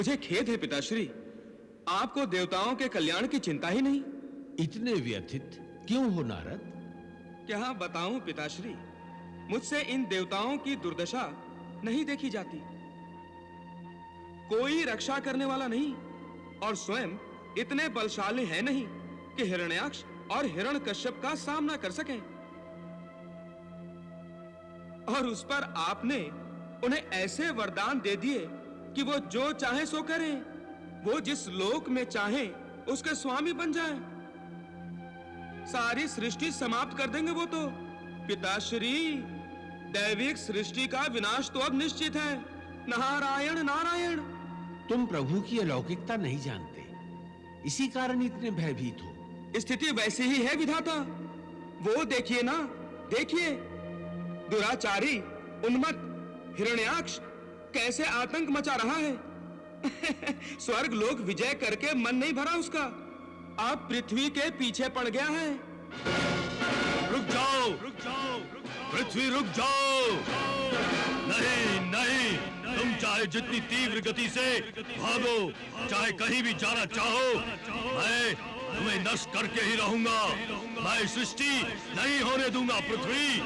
मुझे खेद है पिताश्री, आपको देवताओं के कल्याण की चिंता ही नहीं। इतने व्यथित क्यों हो नारद? क्या बताऊं पिताश्री, मुझसे इन देवताओं की दुर्दशा नहीं देखी जाती। कोई रक्षा करने वाला नहीं और स्वयं इतने बलशाली हैं नहीं कि हिरण्याक्ष और हिरण्यकश्यप का सामना कर सकें। और उस पर आपने उन्हें ऐसे वरदान दे दिए कि वो जो चाहे सो करें, वो जिस लोक में चाहें उसके स्वामी बन जाएं। सारी सृष्टि समाप्त कर देंगे वो तो। पिताश्री, दैविक सृष्टि का विनाश तो अब निश्चित है। नारायण नारायण। तुम प्रभु की अलौकिकता नहीं जानते, इसी कारण इतने भयभीत हो। स्थिति वैसी ही है विधाता। वो देखिए ना, देखिए, दुराचारी उन्मत्त हिरण्याक्ष कैसे आतंक मचा रहा है। स्वर्ग लोक विजय करके मन नहीं भरा उसका, अब पृथ्वी के पीछे पड़ गया है। रुक जाओ, पृथ्वी रुक जाओ। नहीं नहीं, तुम चाहे जितनी तीव्र गति से भागो, चाहे कहीं भी जाना चाहो, मैं तुम्हें नष्ट करके ही रहूंगा। मैं सृष्टि नहीं होने दूंगा पृथ्वी।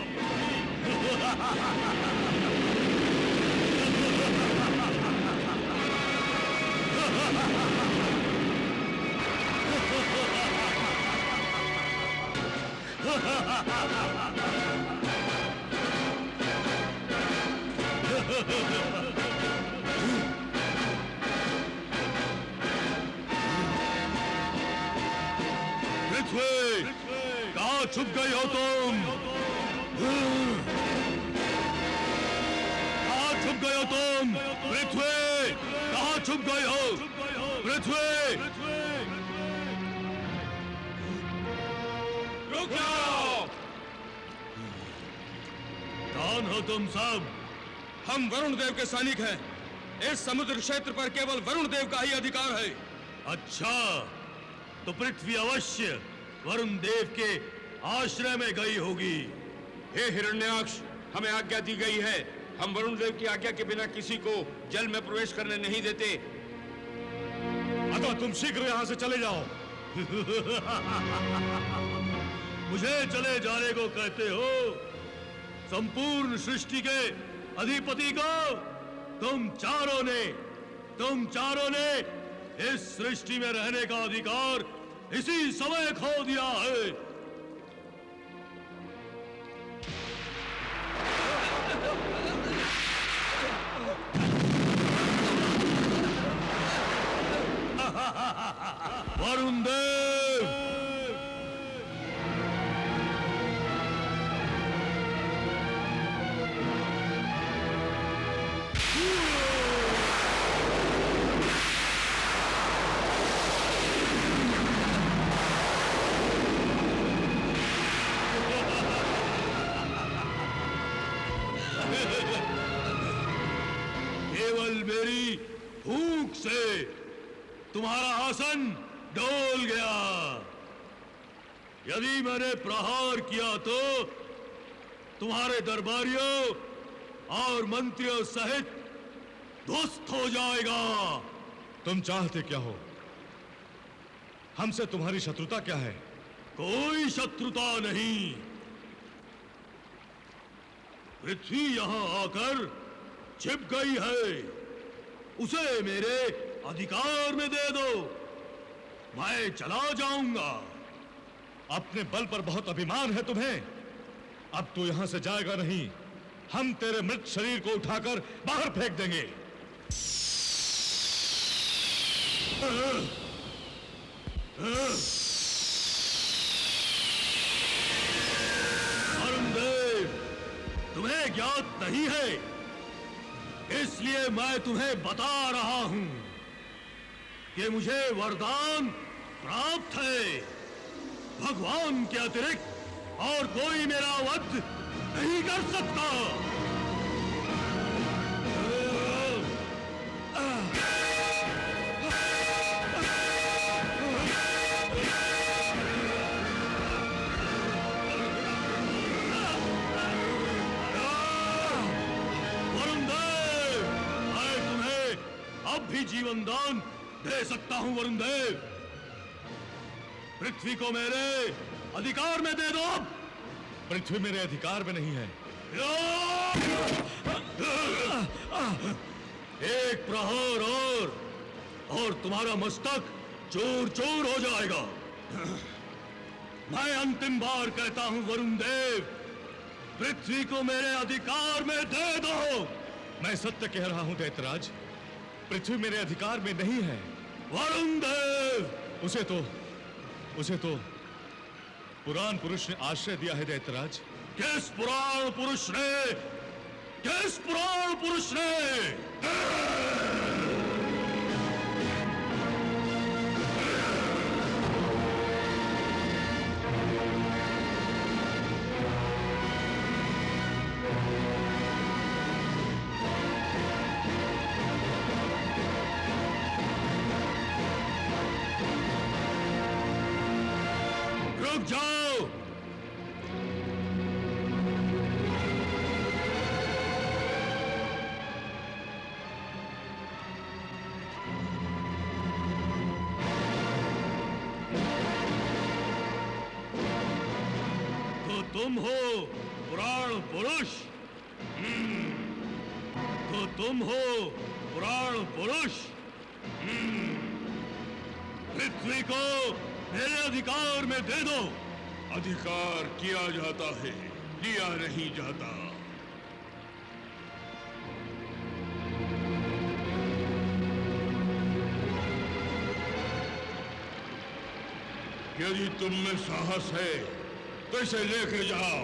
पृथ्वी, कहाँ छुप गई हो तुम? कहाँ छुप गए हो तुम? पृथ्वी, कहाँ छुप गए हो? पृथ्वी, रुक जाओ। कौन हो तुम सब? हम वरुण देव के सैनिक हैं। इस समुद्र क्षेत्र पर केवल वरुण देव का ही अधिकार है। अच्छा, तो पृथ्वी अवश्य वरुण देव के आश्रय में गई होगी। हे हिरण्याक्ष, हमें आज्ञा दी गई है, हम वरुण देव की आज्ञा के बिना किसी को जल में प्रवेश करने नहीं देते। अतः तुम शीघ्र यहाँ से चले जाओ। मुझे चले जाने को कहते हो? संपूर्ण सृष्टि के अधिपति को तुम चारों ने इस सृष्टि में रहने का अधिकार इसी समय खो दिया है। वरुण देव, केवल मेरी भूख से तुम्हारा आसन डोल गया। यदि मैंने प्रहार किया तो तुम्हारे दरबारियों और मंत्रियों सहित ध्वस्त हो जाएगा। तुम चाहते क्या हो? हमसे तुम्हारी शत्रुता क्या है? कोई शत्रुता नहीं। पृथ्वी यहां आकर छिप गई है, उसे मेरे अधिकार में दे दो, मैं चला जाऊंगा। अपने बल पर बहुत अभिमान है तुम्हें। अब तू यहां से जाएगा नहीं। हम तेरे मृत शरीर को उठाकर बाहर फेंक देंगे। वरुण देव, तुम्हें ज्ञात नहीं है, इसलिए मैं तुम्हें बता रहा हूं कि मुझे वरदान प्राप्त है। भगवान के अतिरिक्त और कोई मेरा वध नहीं कर सकता। वरुण देव, मैं तुम्हें अब अब भी जीवन दान दे सकता हूं वरुण देव। पृथ्वी को मेरे अधिकार में दे दो। पृथ्वी मेरे अधिकार में नहीं है। एक प्रहार और तुम्हारा मस्तक चूर चूर हो जाएगा। मैं अंतिम बार कहता हूं वरुण देव, पृथ्वी को मेरे अधिकार में दे दो। मैं सत्य कह रहा हूं दैत्यराज, पृथ्वी मेरे अधिकार में नहीं है। वरुण देव, उसे तो पुराण पुरुष ने आश्रय दिया है दैत्यराज। किस पुराण पुरुष ने? किस पुराण पुरुष ने? रुक जाओ। तो तुम हो पुराण पुरुष? तो तुम हो पुराण पुरुष? पृथ्वी को मेरे अधिकार में दे दो। अधिकार किया जाता है, लिया नहीं जाता। यदि तुम में साहस है तो इसे लेके जाओ।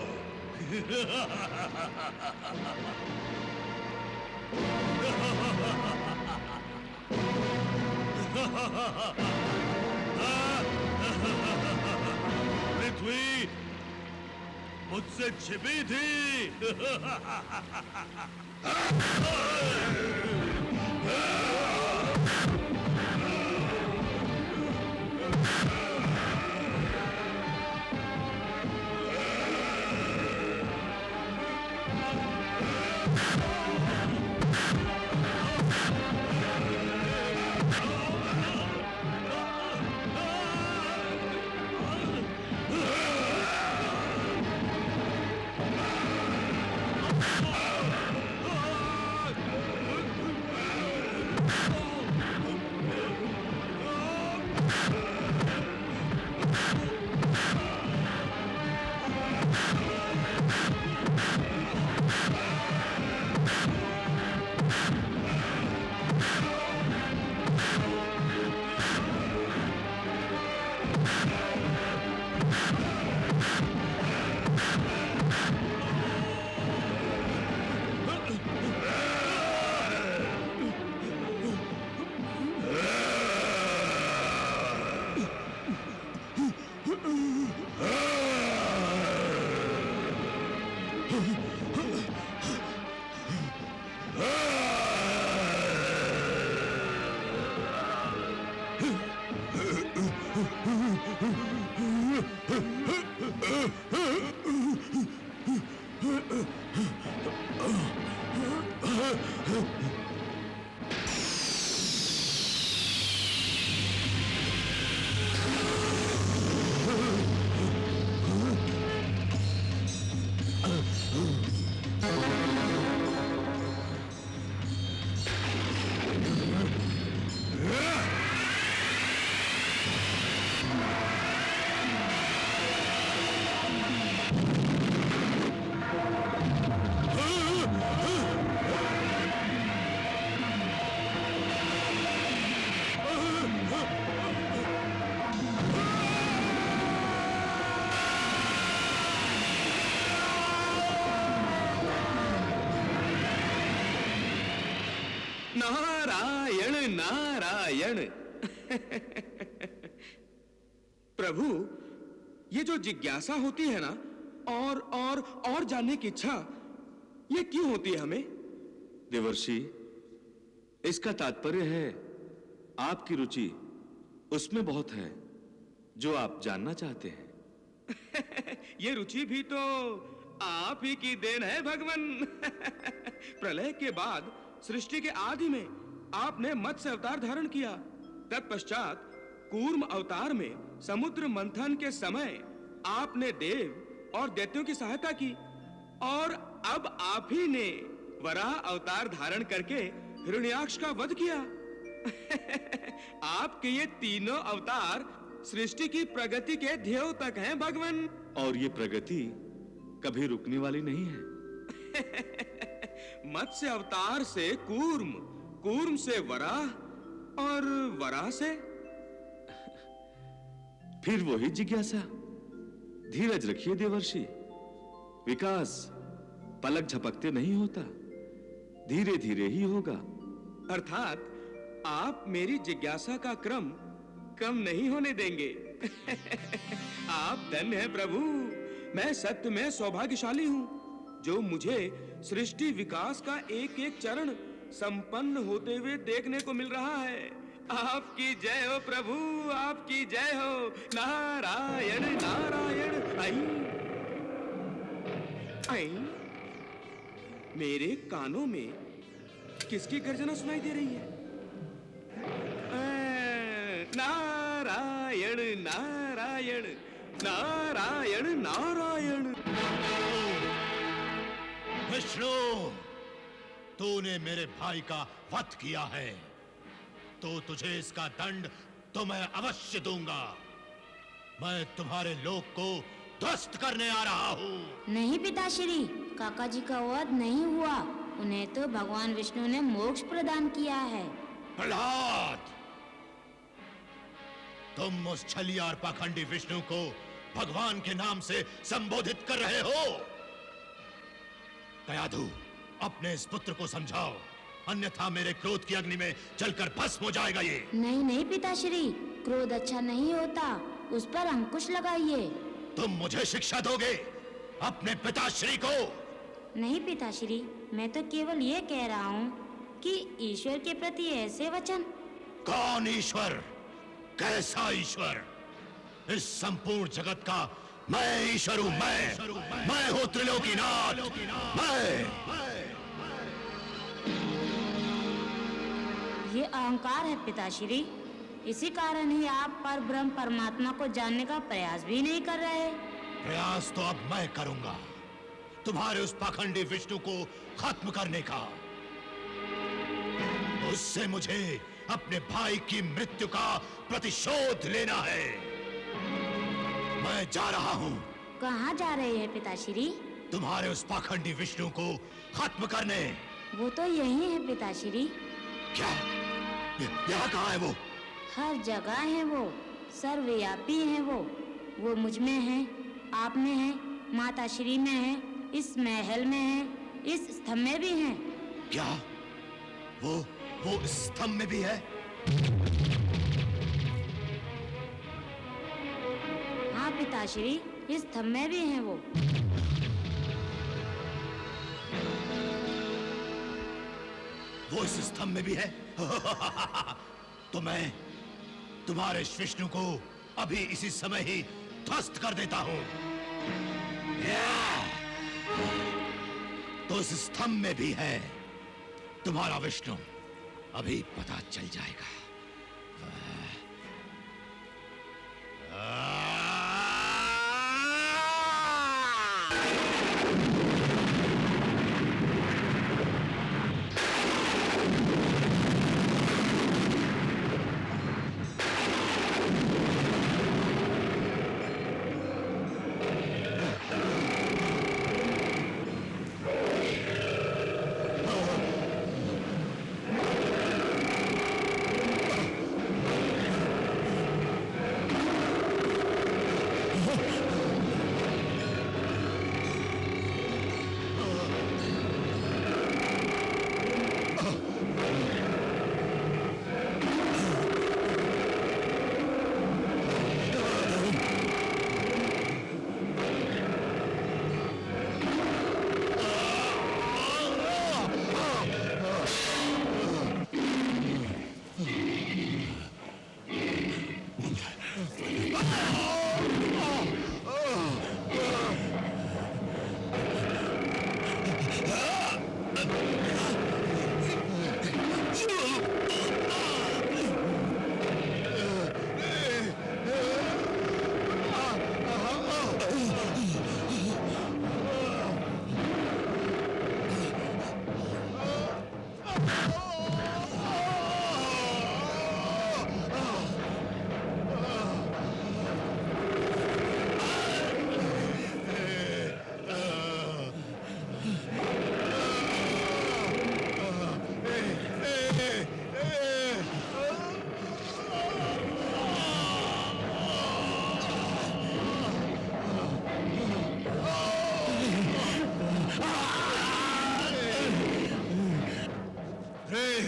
पृथ्वी मुझसे छिपी थी। नारायण नारायण। प्रभु, ये जो जिज्ञासा होती है ना, और जानने की इच्छा, ये क्यों होती है हमें? देवर्षि, इसका तात्पर्य है आपकी रुचि उसमें बहुत है जो आप जानना चाहते हैं। ये रुचि भी तो आप ही की देन है भगवान। प्रलय के बाद सृष्टि के आदि में आपने मत्स्य अवतार धारण किया। तत्पश्चात कूर्म अवतार में समुद्र मंथन के समय आपने देव और दैत्यों की सहायता की, और अब आप ही ने वराह अवतार धारण करके हिरण्याक्ष का वध किया। आपके ये तीनों अवतार सृष्टि की प्रगति के ध्येय तक हैं भगवान। और ये प्रगति कभी रुकने वाली नहीं है। मत्स्य अवतार से कूर्म, कूर्म से वराह, और वराह से फिर वही जिज्ञासा। धीरज रखिए देवर्षि, विकास पलक झपकते नहीं होता, धीरे धीरे ही होगा। अर्थात आप मेरी जिज्ञासा का क्रम कम नहीं होने देंगे। आप धन्य हैं प्रभु। मैं सत्य में सौभाग्यशाली हूँ जो मुझे सृष्टि विकास का एक एक चरण संपन्न होते हुए देखने को मिल रहा है। आपकी जय हो प्रभु, आपकी जय हो। नारायण नारायण। आई आई, मेरे कानों में किसकी गर्जना सुनाई दे रही है? नारायण नारायण नारायण नारायण। विष्णु, तूने मेरे भाई का वध किया है तो तुझे इसका दंड तो मैं अवश्य दूंगा। मैं तुम्हारे लोक को ध्वस्त करने आ रहा हूँ। नहीं पिताश्री, काका जी का वध नहीं हुआ। उन्हें तो भगवान विष्णु ने मोक्ष प्रदान किया है। प्रहलाद, तुम उस छलिया और पाखंडी विष्णु को भगवान के नाम से संबोधित कर रहे हो। कयाधु, अपने इस पुत्र को समझाओ, अन्यथा मेरे क्रोध की अग्नि में जलकर भस्म हो जाएगा ये। नहीं नहीं पिताश्री, क्रोध अच्छा नहीं होता, उस पर अंकुश लगाइए। तुम मुझे शिक्षा दोगे अपने पिताश्री को? नहीं पिताश्री, मैं तो केवल ये कह रहा हूँ कि ईश्वर के प्रति ऐसे वचन। कौन ईश्वर? कैसा ईश्वर? इस संपूर्ण जगत का मैं ईश्वर हूँ। मैं हूँ त्रिलोकीनाथ। ये अहंकार है पिताश्री, इसी कारण ही आप पर ब्रह्म परमात्मा को जानने का प्रयास भी नहीं कर रहे। प्रयास तो अब मैं करूंगा, तुम्हारे उस पाखंडी विष्णु को खत्म करने का। उससे मुझे अपने भाई की मृत्यु का प्रतिशोध लेना है। मैं जा रहा हूँ। कहाँ जा रहे हैं पिताश्री? तुम्हारे उस पाखंडी विष्णु को खत्म करने। वो तो यही है पिताश्री। क्या? यहाँ कहाँ है वो? हर जगह है वो, सर्वव्यापी है वो मुझ में है, आप में है, माता श्री में है, इस महल में है, इस स्तंभ में भी है। क्या? वो इस स्तंभ में भी है? हाँ पिताश्री, इस स्तंभ में भी है वो। वो इस स्तंभ में भी है? तो मैं तुम्हारे विष्णु को अभी इसी समय ही ध्वस्त कर देता हूं। तो इस स्तंभ में भी है तुम्हारा विष्णु, अभी पता चल जाएगा।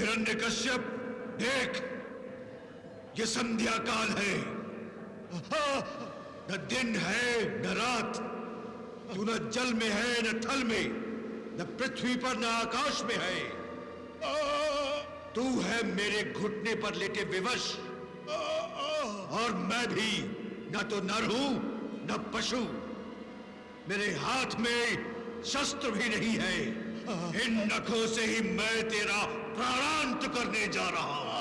हिरण्यकश्यप, देख, ये संध्या काल है। न दिन है न रात। तू न जल में है न थल में, न पृथ्वी पर न आकाश में है। तू है मेरे घुटने पर लेटे विवश, और मैं भी न तो नर हूं न पशु। मेरे हाथ में शस्त्र भी नहीं है। इन नखों से ही मैं तेरा प्राणांत करने जा रहा हूं।